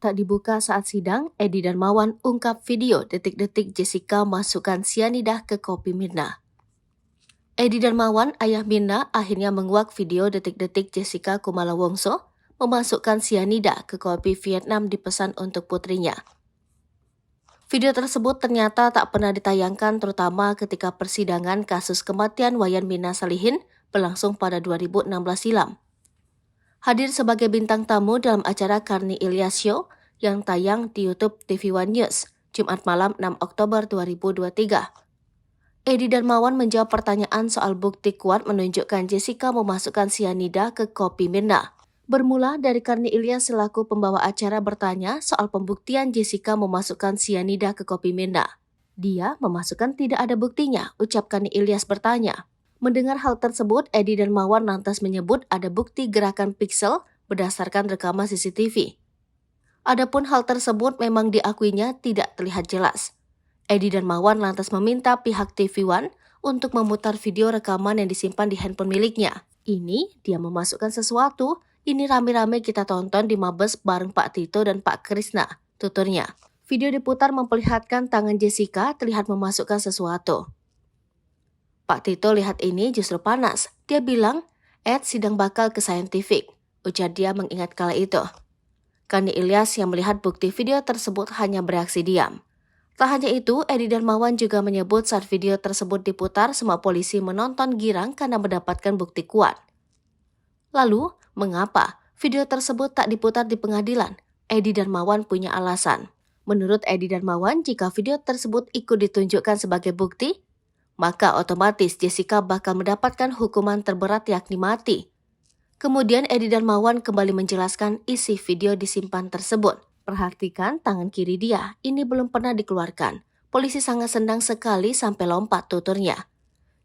Tak dibuka saat sidang, Edi Darmawan ungkap video detik-detik Jessica masukkan sianida ke kopi Mirna. Edi Darmawan, ayah Mirna, akhirnya menguak video detik-detik Jessica Kumala Wongso memasukkan sianida ke kopi Vietnam dipesan untuk putrinya. Video tersebut ternyata tak pernah ditayangkan, terutama ketika persidangan kasus kematian Wayan Mirna Salihin berlangsung pada 2016 silam. Hadir sebagai bintang tamu dalam acara Karni Ilyas Show yang tayang di YouTube TV One News, Jumat malam 6 Oktober 2023. Edi Darmawan menjawab pertanyaan soal bukti kuat menunjukkan Jessica memasukkan sianida ke kopi Mirna. Bermula dari Karni Ilyas selaku pembawa acara bertanya soal pembuktian Jessica memasukkan sianida ke kopi Mirna. Dia memasukkan tidak ada buktinya, ucap Karni Ilyas bertanya. Mendengar hal tersebut, Edi Darmawan lantas menyebut ada bukti gerakan piksel berdasarkan rekaman CCTV. Adapun hal tersebut memang diakuinya tidak terlihat jelas. Edi Darmawan lantas meminta pihak TV One untuk memutar video rekaman yang disimpan di handphone miliknya. Ini dia memasukkan sesuatu, ini rame-rame kita tonton di Mabes bareng Pak Tito dan Pak Krisna, tuturnya. Video diputar memperlihatkan tangan Jessica terlihat memasukkan sesuatu. Pak Tito lihat ini justru panas. Dia bilang, Ed sidang bakal ke saintifik, ujar dia mengingat kala itu. Karni Ilyas yang melihat bukti video tersebut hanya bereaksi diam. Tak hanya itu, Edi Darmawan juga menyebut saat video tersebut diputar, semua polisi menonton girang karena mendapatkan bukti kuat. Lalu, mengapa video tersebut tak diputar di pengadilan? Edi Darmawan punya alasan. Menurut Edi Darmawan, jika video tersebut ikut ditunjukkan sebagai bukti, maka otomatis Jessica bakal mendapatkan hukuman terberat yakni mati. Kemudian Edi Darmawan kembali menjelaskan isi video disimpan tersebut. Perhatikan tangan kiri dia, ini belum pernah dikeluarkan. Polisi sangat senang sekali sampai lompat, tuturnya.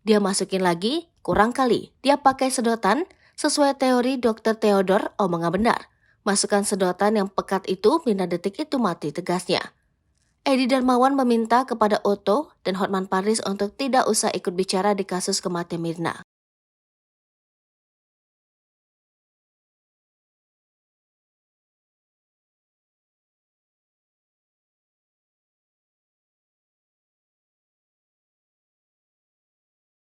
Dia masukin lagi, kurang kali. Dia pakai sedotan, sesuai teori Dr. Theodore, omongan benar. Masukkan sedotan yang pekat itu, Mirna detik itu mati, tegasnya. Edi Darmawan meminta kepada Otto dan Hotman Paris untuk tidak usah ikut bicara di kasus kematian Mirna.